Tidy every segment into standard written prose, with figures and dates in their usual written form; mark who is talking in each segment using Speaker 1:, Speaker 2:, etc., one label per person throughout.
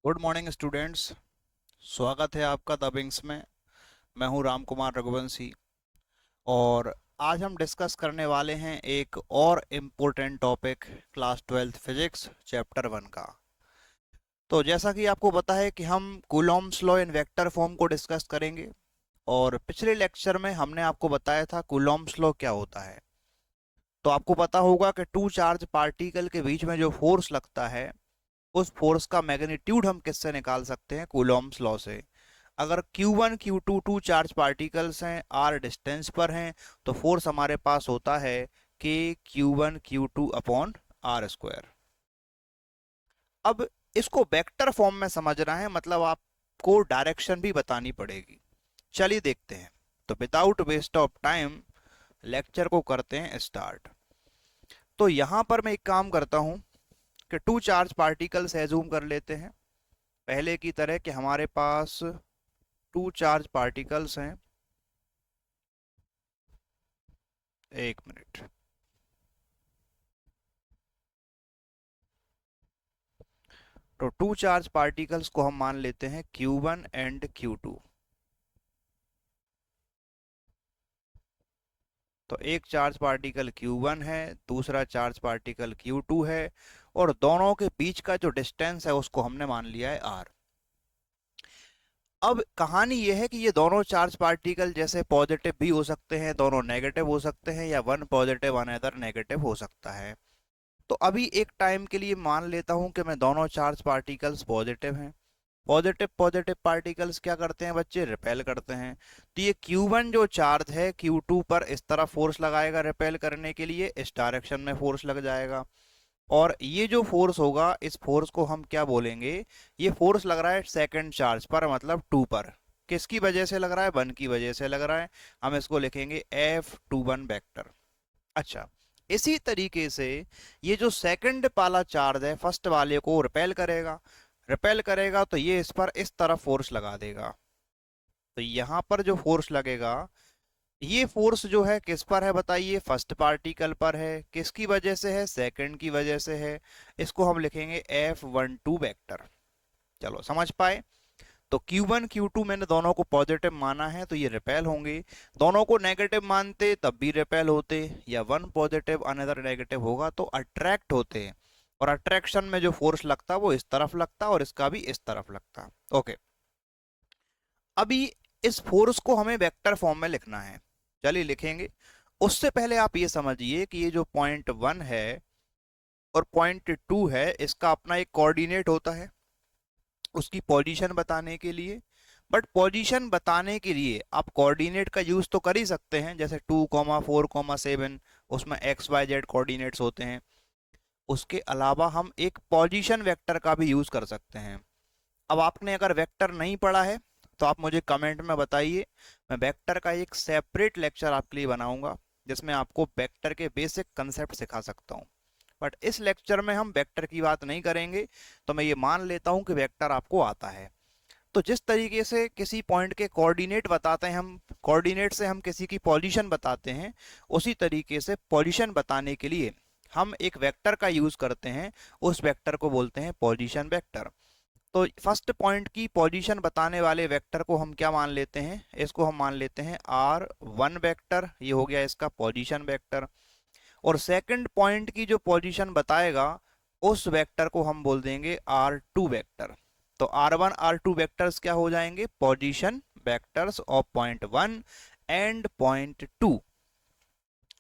Speaker 1: Good morning students. स्वागत है आपका दबिंग्स में। मैं हूं राम कुमार रघुवंशी और आज हम डिस्कस करने वाले हैं एक और important topic class 12th physics chapter 1 का। तो जैसा कि आपको पता है कि हम Coulomb's law in vector form को डिस्कस करेंगे और पिछले लेक्चर में हमने आपको बताया था कूलॉम्स लॉ क्या होता है। तो आपको पता होगा कि टू चार्ज पार्टिकल के बीच में जो फोर्स लगता है उस फोर्स का मैग्नीट्यूड हम किससे निकाल सकते हैं? कूलॉम्स लॉ से। अगर Q1 Q2 two charge particles हैं, r डिस्टेंस पर हैं, तो फोर्स हमारे पास होता है कि Q1 Q2 upon r square. अब इसको वेक्टर फॉर्म में समझना है, मतलब आपको डायरेक्शन भी बतानी पड़ेगी। चलिए देखते हैं। तो without waste of time lecture को करते हैं स्टार्ट। तो यहां पर मैं एक काम करता हूं कि टू चार्ज पार्टिकल्स एज्यूम कर लेते हैं पहले की तरह कि हमारे पास टू चार्ज पार्टिकल्स हैं। एक मिनट। तो टू चार्ज पार्टिकल्स को हम मान लेते हैं Q1 एंड Q2। तो एक चार्ज पार्टिकल Q1 है, दूसरा चार्ज पार्टिकल Q2 है और दोनों के बीच का जो डिस्टेंस है उसको हमने मान लिया है R। अब कहानी यह है कि ये दोनों चार्ज पार्टिकल जैसे पॉजिटिव भी हो सकते हैं, दोनों नेगेटिव हो सकते हैं, या one positive one other negative हो सकता है। तो अभी एक टाइम के लिए मान लेता हूं कि मैं दोनों चार्ज पार्टिकल्स पॉजिटिव हैं। पॉजिटिव पॉजिटिव पार्टिकल्स क्या करते हैं बच्चे? रिपेल करते हैं। तो ये Q1 जो चार्ज है Q2 पर इस तरह फोर्स लगाएगा रिपेल करने के लिए, इस डायरेक्शन में फोर्स लग जाएगा। और ये जो फोर्स होगा इस फोर्स को हम क्या बोलेंगे? ये फोर्स लग रहा है सेकंड चार्ज पर, मतलब 2 पर। किसकी वजह से लग रहा है? 1 की वजह से लग रहा है। हम इसको लिखेंगे F21 वेक्टर। अच्छा, इसी तरीके से ये जो सेकंड वाला चार्ज है फर्स्ट वाले को रिपेल करेगा। रिपेल करेगा तो ये इस पर इस तरफ फोर्स लगा देगा। तो यहां पर जो फोर्स लगेगा, ये फोर्स जो है किस पर है बताइए? फर्स्ट पार्टिकल पर है। किसकी वजह से है? सेकंड की वजह से है। इसको हम लिखेंगे F12 वेक्टर। चलो समझ पाए? तो Q1 Q2 मैंने दोनों को पॉजिटिव माना है तो ये रिपेल होंगे। दोनों को नेगेटिव मानते तब भी रिपेल होते, या वन पॉजिटिव अनदर नेगेटिव होगा तो अट्रैक्ट होते हैं। और अट्रैक्शन में जो फोर्स लगता वो इस तरफ लगता और इसका भी इस तरफ लगता। ओके, अभी इस फोर्स को हमें वेक्टर फॉर्म में लिखना है। चलिए लिखेंगे। उससे पहले आप ये समझिए कि ये जो पॉइंट 1 है और पॉइंट 2 है, इसका अपना एक कोऑर्डिनेट होता है उसकी पोजीशन बताने के लिए। बट पोजीशन बताने के लिए आप कोऑर्डिनेट का यूज तो कर ही सकते हैं, जैसे 2,4,7 उसमें XYZ कोऑर्डिनेट्स होते हैं। उसके अलावा हम एक पोजीशन वेक्टर का भी यूज कर सकते हैं। अब आपने अगर वेक्टर नहीं पढ़ा है तो आप मुझे कमेंट में बताइए, मैं वेक्टर का एक सेपरेट लेक्चर आपके लिए बनाऊंगा जिसमें आपको वेक्टर के बेसिक कंसेप्ट सिखा सकता हूँ। बट इस लेक्चर में हम वेक्टर की बात नहीं करेंगे। तो मैं ये मान लेता हूँ कि वेक्टर आपको आता है। तो जिस तरीके से किसी पॉइंट के कोऑर्डिनेट बताते हैं, हम कोऑर्डिनेट से हम किसी की पोजीशन बताते हैं, उसी तरीके से पोजीशन बताने के लिए हम एक वेक्टर का यूज करते हैं। उस वेक्टर को बोलते हैं पोजीशन वेक्टर। तो फर्स्ट पॉइंट की पोजीशन बताने वाले वेक्टर को हम क्या मान लेते हैं? इसको हम मान लेते हैं R1 वेक्टर। ये हो गया इसका पोजीशन वेक्टर। और सेकंड पॉइंट की जो पोजीशन बताएगा उस वेक्टर को हम बोल देंगे R2 वेक्टर। तो R1 R2 वेक्टर्स क्या हो जाएंगे? Position vectors of point 1 and point 2।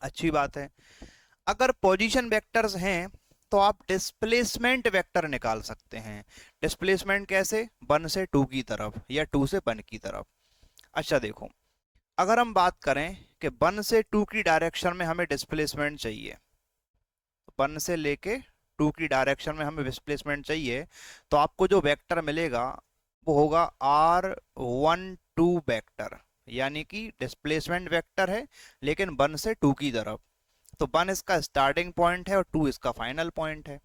Speaker 1: अच्छी बात है। अगर पोजीशन वेक्टर्स हैं तो आप डिस्प्लेसमेंट वेक्टर निकाल सकते हैं। डिस्प्लेसमेंट कैसे? 1 से 2 की तरफ या 2 से 1 की तरफ। अच्छा देखो, अगर हम बात करें कि 1 से 2 की डायरेक्शन में हमें डिस्प्लेसमेंट चाहिए, 1 से लेके 2 की डायरेक्शन में हमें डिस्प्लेसमेंट चाहिए, तो आपको जो वेक्टर मिलेगा वो होगा R12 वेक्टर। यानी कि डिस्प्लेसमेंट वेक्टर है लेकिन 1 से 2 की तरफ। तो 1 इसका स्टार्टिंग पॉइंट है और 2 इसका फाइनल पॉइंट है।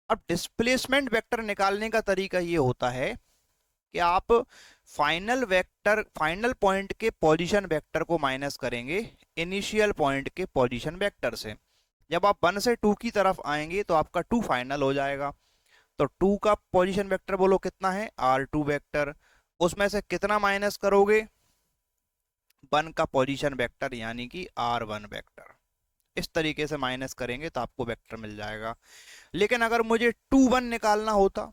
Speaker 1: अब डिस्प्लेसमेंट वेक्टर निकालने का तरीका ये होता है कि आप फाइनल वेक्टर, फाइनल पॉइंट के पोजीशन वेक्टर को माइनस करेंगे इनिशियल पॉइंट के पोजीशन वेक्टर से। जब आप 1 से 2 की तरफ आएंगे तो आपका 2 फाइनल हो जाएगा। तो 2 का पोजीशन वेक्टर बोलो कितना है, R2 वेक्टर। उसमें से कितना माइनस करोगे, 1 का पोजीशन वेक्टर यानी कि R1 वेक्टर। इस तरीके से माइनस करेंगे तो आपको वेक्टर मिल जाएगा। लेकिन अगर मुझे 2 1 निकालना होता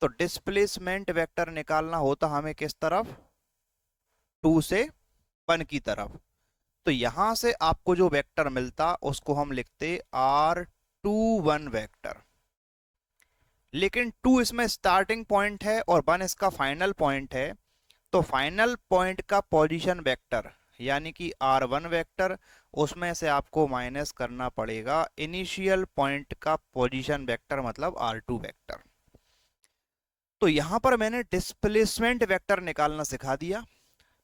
Speaker 1: तो डिस्प्लेसमेंट वेक्टर निकालना होता हमें किस तरफ, 2 से 1 की तरफ। तो यहां से आपको जो वेक्टर मिलता उसको हम लिखते R21 वेक्टर। लेकिन 2 इसमें स्टार्टिंग पॉइंट है और 1 इसका फाइनल पॉइंट है, तो फाइनल पॉइंट का पोजीशन वेक्टर यानी कि R1 वेक्टर, उसमें से आपको माइनस करना पड़ेगा इनिशियल पॉइंट का पोजीशन वेक्टर मतलब R2 वेक्टर। तो यहां पर मैंने डिस्प्लेसमेंट वेक्टर निकालना सिखा दिया।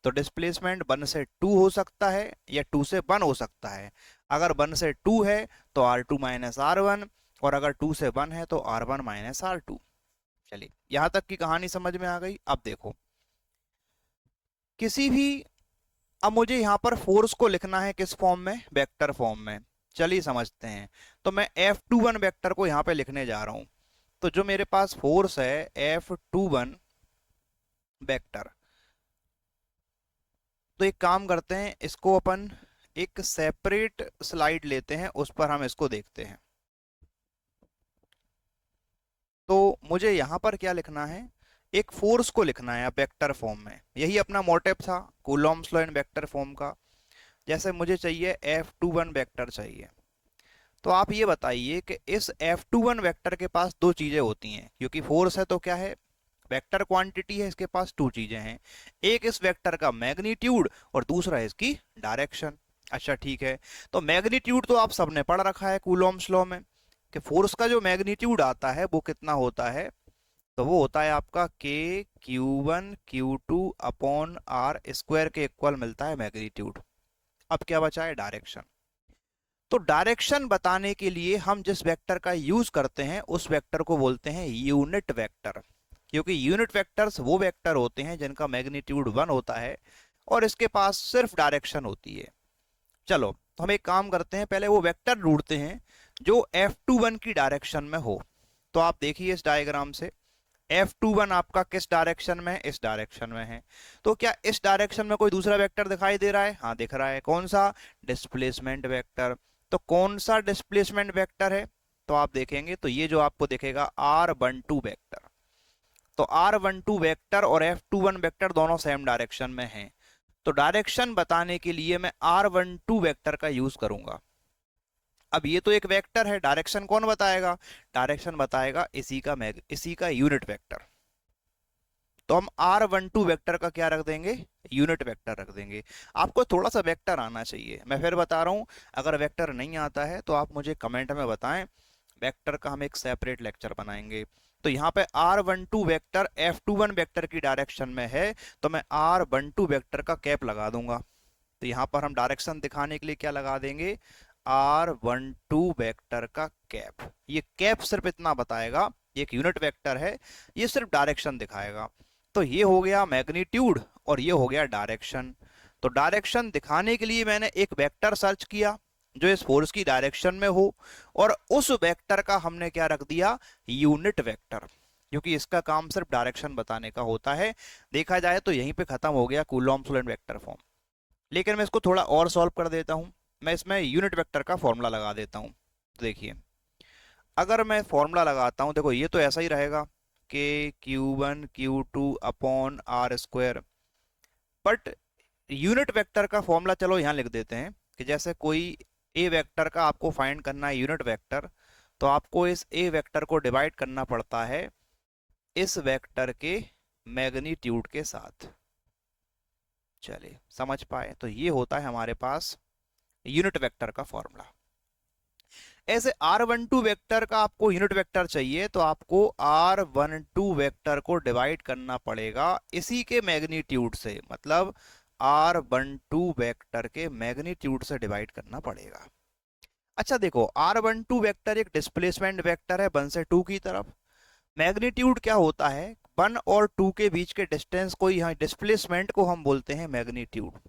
Speaker 1: तो डिस्प्लेसमेंट 1 से 2 हो सकता है या 2 से 1 हो सकता है। अगर 1 से 2 है तो R2 माइनस R1, और अगर 2 से 1 है तो R1 माइनस R2। चलिए यहां तक की कहानी समझ में आ गई। अब देखो किसी भी, अब मुझे यहां पर फोर्स को लिखना है किस फॉर्म में, वेक्टर फॉर्म में। चलिए समझते हैं। तो मैं F21 वेक्टर को यहां पे लिखने जा रहा हूं। तो जो मेरे पास फोर्स है F21 वेक्टर, तो एक काम करते हैं, इसको अपन एक सेपरेट स्लाइड लेते हैं, उस पर हम इसको देखते हैं। तो मुझे यहां पर क्या लिखना है, एक फोर्स को लिखना है वेक्टर फॉर्म में। यही अपना मोटिव था Coulomb's law in vector form का। जैसे मुझे चाहिए F21 वेक्टर चाहिए। तो आप ये बताइए कि इस F21 वेक्टर के पास दो चीजें होती हैं, क्योंकि फोर्स है तो क्या है, वेक्टर क्वांटिटी है, इसके पास दो चीजें हैं। एक इस वेक्टर का मैग्नीट्यूड और दूसरा इसकी डायरेक्शन। अच्छा ठीक है, तो मैग्नीट्यूड तो आप सबने पढ़ रखा है कूलॉम्स लॉ में, कि फोर्स का जो मैग्नीट्यूड आता है वो कितना होता है, तो वो होता है आपका K Q1 Q2 upon R square के इक्वल मिलता है मैग्नीट्यूड। अब क्या बचा है, डायरेक्शन। तो डायरेक्शन बताने के लिए हम जिस वेक्टर का यूज करते हैं उस वेक्टर को बोलते हैं यूनिट वेक्टर, क्योंकि यूनिट वेक्टर्स वो वेक्टर होते हैं जिनका मैग्नीट्यूड 1 होता है और इसके पास सिर्फ डायरेक्शन होती है। चलो तो हम एक काम करते हैं, पहले वो वेक्टर ढूंढते हैं जो F21 की डायरेक्शन में हो। तो आप देखिए इस डायग्राम से F21 आपका किस डायरेक्शन में है, इस डायरेक्शन में है। तो क्या इस डायरेक्शन में कोई दूसरा वेक्टर दिखाई दे रहा है, हाँ दिख रहा है। कौन सा, डिस्प्लेसमेंट वेक्टर। तो कौन सा डिस्प्लेसमेंट वेक्टर है, तो आप देखेंगे तो ये जो आपको दिखेगा R12 वेक्टर। तो R12 वेक्टर और F21 वेक्टर दोनों सेम डायरेक्शन में हैं। तो डायरेक्शन बताने के लिए मैं R12 वेक्टर का यूज करूंगा। अब ये तो एक वेक्टर है, डायरेक्शन कौन बताएगा, डायरेक्शन बताएगा इसी का यूनिट वेक्टर। तो हम R12 वेक्टर का क्या रख देंगे, यूनिट वेक्टर रख देंगे। आपको थोड़ा सा वेक्टर आना चाहिए, मैं फिर बता रहा हूं। अगर वेक्टर नहीं आता है तो आप मुझे कमेंट में बताएं, वेक्टर का हम एक सेपरेट लेक्चर बनाएंगे। तो यहाँ पे R12 वेक्टर F21 वेक्टर की डायरेक्शन में है, तो मैं R12 वेक्टर का कैप लगा दूंगा। तो यहाँ पर हम डायरेक्शन दिखाने के लिए क्या लगा देंगे, R12 वेक्टर का कैप। ये कैप सिर्फ इतना बताएगा, ये एक यूनिट वेक्टर है, ये सिर्फ डायरेक्शन दिखाएगा। तो ये हो गया मैग्नीट्यूड और ये हो गया डायरेक्शन। तो डायरेक्शन दिखाने के लिए मैंने एक वेक्टर सर्च किया जो इस फोर्स की डायरेक्शन में हो, और उस वेक्टर का हमने क्या रख दिया, यूनिट वेक्टर, क्योंकि इसका काम सिर्फ डायरेक्शन बताने का होता है। देखा जाए तो यहीं पे खत्म हो गया Coulomb's law in vector form. लेकिन मैं इसको थोड़ा और सॉल्व कर देता हूं, मैं इसमें यूनिट वेक्टर का फॉर्मूला लगा देता हूं। तो देखिए अगर मैं फॉर्मूला लगाता हूं, देखो ये तो ऐसा ही रहेगा K Q1 Q2 upon R square, but unit vector का फॉर्मूला चलो यहां लिख देते हैं कि जैसे कोई ए वेक्टर का आपको फाइंड करना है यूनिट वेक्टर, तो आपको इस ए वेक्टर को डिवाइड करना पड़ता है इस वेक्टर के मैग्नीट्यूड के साथ। चलिए समझ पाए, तो ये होता है हमारे पास यूनिट वेक्टर का फॉर्मूला। ऐसे R12 वेक्टर का आपको यूनिट वेक्टर चाहिए तो आपको R12 वेक्टर को डिवाइड करना पड़ेगा इसी के मैग्नीट्यूड से, मतलब R12 वेक्टर के मैग्नीट्यूड से डिवाइड करना पड़ेगा। अच्छा देखो R12 वेक्टर एक डिस्प्लेसमेंट वेक्टर है 1 से 2 की तरफ। मैग्नीट्यूड क्या होता है, 1 और 2 के बीच के डिस्टेंस को, यहाँ डिस्प्लेसमेंट को हम बोलते हैं मैग्नीट्यूड।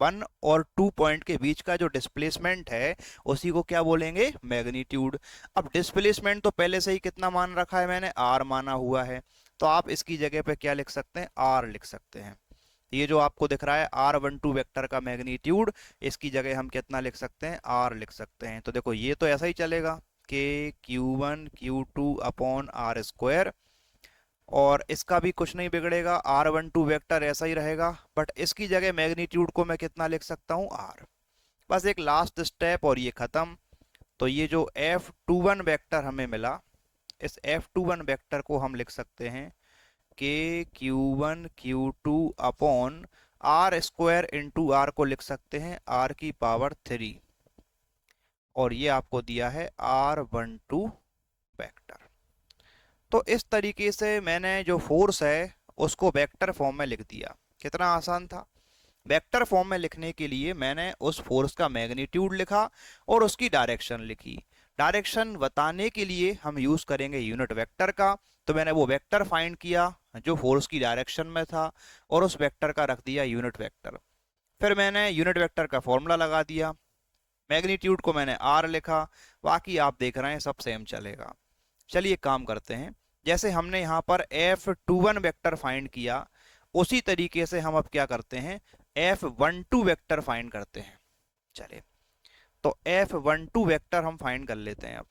Speaker 1: 1 और 2 पॉइंट के बीच का जो डिस्प्लेसमेंट है उसी को क्या बोलेंगे, मैग्नीट्यूड। अब डिस्प्लेसमेंट तो पहले से ही कितना मान रखा है मैंने, r माना हुआ है, तो आप इसकी जगह पे क्या लिख सकते हैं, r लिख सकते हैं। ये जो आपको दिख रहा है r12 वेक्टर का मैग्नीट्यूड, इसकी जगह हम कितना लिख सकते हैं, r लिख सकते हैं। तो देखो ये तो ऐसा ही चलेगा कि q1 q2 upon r square, और इसका भी कुछ नहीं बिगड़ेगा, r12 वेक्टर ऐसा ही रहेगा, बट इसकी जगह मैग्नीट्यूड को मैं कितना लिख सकता हूँ, r। बस एक लास्ट स्टेप और ये खत्म। तो ये जो f21 वेक्टर हमें मिला, इस f21 वेक्टर को हम लिख सकते हैं के q1 q2 upon r square into r को लिख सकते हैं r की पावर 3, और ये आपको दिया है r12 वेक्टर। तो इस तरीके से मैंने जो फोर्स है उसको वेक्टर फॉर्म में लिख दिया। कितना आसान था। वेक्टर फॉर्म में लिखने के लिए मैंने उस फोर्स का मैग्नीट्यूड लिखा और उसकी डायरेक्शन लिखी। डायरेक्शन बताने के लिए हम यूज करेंगे यूनिट वेक्टर का, तो मैंने वो वेक्टर फाइंड किया जो फोर्स की डायरेक्शन में था और उस वेक्टर का रख दिया यूनिट वेक्टर। फिर मैंने यूनिट वेक्टर का फॉर्मूला लगा दिया, मैग्नीट्यूड को मैंने r लिखा, बाकी आप देख रहे हैं सब सेम चलेगा। चलिए काम करते हैं, जैसे हमने यहाँ पर f21 वेक्टर फाइंड किया उसी तरीके से हम अब क्या करते हैं, f12 वेक्टर फाइंड करते हैं। चलिए तो f12 वेक्टर हम फाइंड कर लेते हैं अब।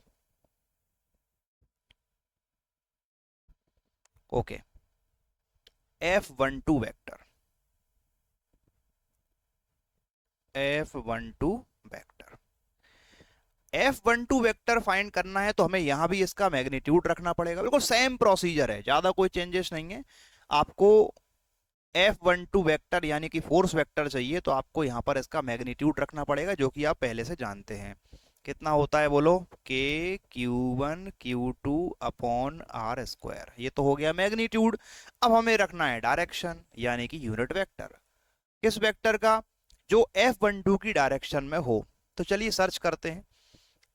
Speaker 1: Okay, f12 vector, f12 vector, f12 vector find करना है तो हमें यहां भी इसका मैग्नीट्यूड रखना पड़ेगा। बिल्कुल सेम प्रोसीजर है, ज्यादा कोई चेंजेस नहीं है। आपको f12 वेक्टर यानी कि फोर्स वेक्टर चाहिए तो आपको यहां पर इसका मैग्नीट्यूड रखना पड़ेगा, जो कि आप पहले से जानते हैं। कितना होता है बोलो, के q1 q2 upon r square, ये तो हो गया मैग्नीट्यूड। अब हमें रखना है डायरेक्शन यानी कि यूनिट वेक्टर। किस वेक्टर का, जो f12 की डायरेक्शन में हो। तो चलिए सर्च करते हैं।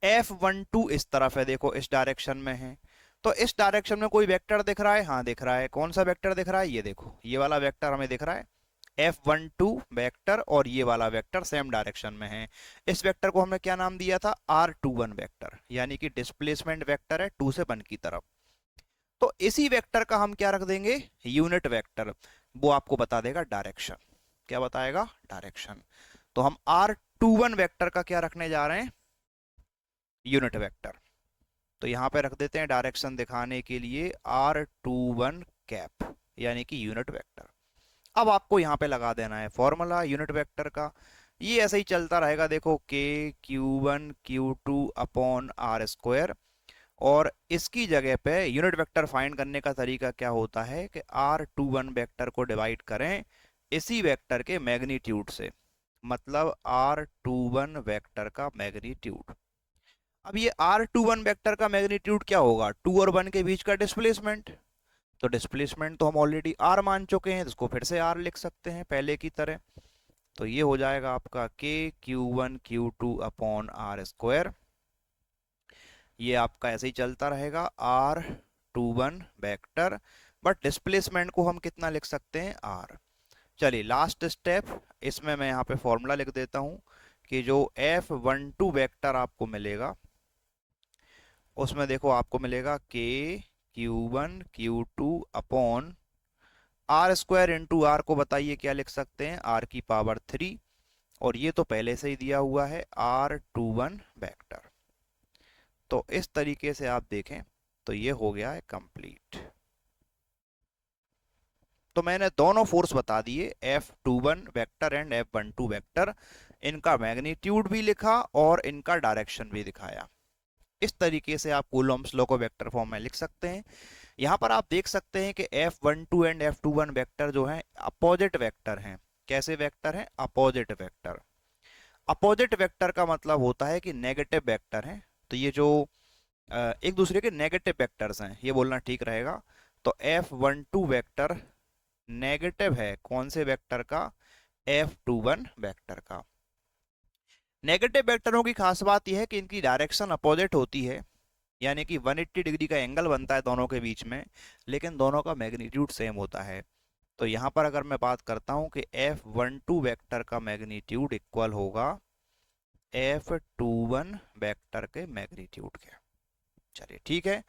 Speaker 1: f12 इस तरफ है, देखो इस डायरेक्शन में है, तो इस डायरेक्शन में कोई वेक्टर दिख रहा है, हाँ दिख रहा है। कौन सा वेक्टर दिख रहा है, ये देखो ये वाला वेक्टर हमें दिख रहा है f12 वेक्टर, और ये वाला वेक्टर सेम डायरेक्शन में है। इस वेक्टर को हमने क्या नाम दिया था, r21 वेक्टर, यानी कि डिस्प्लेसमेंट वेक्टर है 2 से 1 की तरफ। तो इसी वेक्टर का हम क्या रख देंगे, यूनिट वेक्टर, वो आपको बता देगा डायरेक्शन। क्या बताएगा, डायरेक्शन। तो हम r21 वेक्टर का क्या रखने जा रहे हैं, यूनिट वेक्टर। तो यहां पे रख देते हैं डायरेक्शन दिखाने के लिए r21 कैप, यानी कि यूनिट वेक्टर। अब आपको यहां पे लगा देना है फॉर्मूला यूनिट वेक्टर का। ये ऐसे ही चलता रहेगा, देखो के q1 q2 upon r square, और इसकी जगह पे यूनिट वेक्टर फाइंड करने का तरीका क्या होता है कि r21 वेक्टर को डिवाइड करें इसी वेक्टर के मैग्नीट्यूड से, मतलब r21 वेक्टर का मैग्नीट्यूड। अब ये r21 वेक्टर का मैग्नीट्यूड क्या होगा, 2 और 1 के बीच का डिस्प्लेसमेंट। तो डिस्प्लेसमेंट तो हम ऑलरेडी r मान चुके हैं, तो इसको फिर से r लिख सकते हैं पहले की तरह। तो ये हो जाएगा आपका k q1 q2 upon r square. ये आपका ऐसे ही चलता रहेगा r21 वेक्टर, बट डिस्प्लेसमेंट को हम कितना लिख सकते हैं, r। चलिए लास्ट स्टेप, इसमें मैं यहाँ पे फॉर्मूला लिख देता हूँ कि जो f12 वेक्टर आपको मिलेगा उसमें देखो आपको मिलेगा k q1 q2 upon r square into r को बताइए क्या लिख सकते हैं, r की पावर 3, और ये तो पहले से ही दिया हुआ है r21 वेक्टर। तो इस तरीके से आप देखें तो ये हो गया है कंप्लीट। तो मैंने दोनों फोर्स बता दिए, f21 vector and f12 vector, इनका मैग्नीट्यूड भी लिखा और इनका डायरेक्शन भी दिखाया। इस तरीके से आप कूलॉम्स लॉ को वेक्टर फॉर्म में लिख सकते हैं। यहाँ पर आप देख सकते हैं कि f12 एंड f21 वेक्टर जो है अपोजिट वेक्टर हैं। कैसे वेक्टर हैं, अपोजिट वेक्टर। अपोजिट वेक्टर का मतलब होता है कि नेगेटिव वेक्टर हैं, तो ये जो एक दूसरे के नेगेटिव वेक्टर्स हैं, ये बोलना ठीक रहेगा। तो f12 वेक्टर नेगेटिव है कौन से वेक्टर का, f21 वेक्टर का। नेगेटिव वेक्टरों की खास बात यह है कि इनकी डायरेक्शन अपोजिट होती है, यानी कि 180 डिग्री का एंगल बनता है दोनों के बीच में, लेकिन दोनों का मैग्नीट्यूड सेम होता है। तो यहाँ पर अगर मैं बात करता हूँ कि F12 वेक्टर का मैग्नीट्यूड इक्वल होगा F21 वेक्टर के मैग्नीट्यूड के। चलिए ठीक है,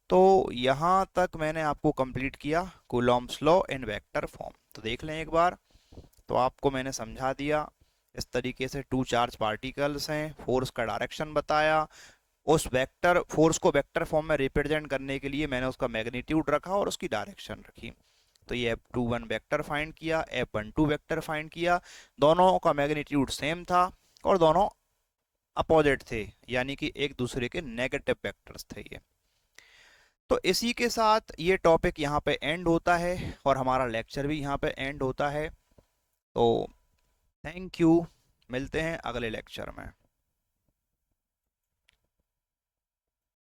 Speaker 1: तो यहाँ तक मैंने आपको कंप्लीट किया Coulomb's law in vector form. तो देख लें एक बार, तो आपको मैंने समझा दिया इस तरीके से टू चार्ज पार्टिकल्स हैं, फोर्स का डायरेक्शन बताया, उस वेक्टर फोर्स को वेक्टर फॉर्म में रिप्रेजेंट करने के लिए मैंने उसका मैग्नीट्यूड रखा और उसकी डायरेक्शन रखी। तो ये F21 वेक्टर फाइंड किया, F12 वेक्टर फाइंड किया, दोनों का मैग्नीट्यूड सेम था और दोनों अपोजिट थे, यानी कि एक दूसरे के नेगेटिव वेक्टर्स थे ये। तो इसी के साथ ये टॉपिक यहाँ पे एंड होता है और हमारा लेक्चर भी यहाँ पे एंड होता है। तो थैंक यू, मिलते हैं अगले लेक्चर में।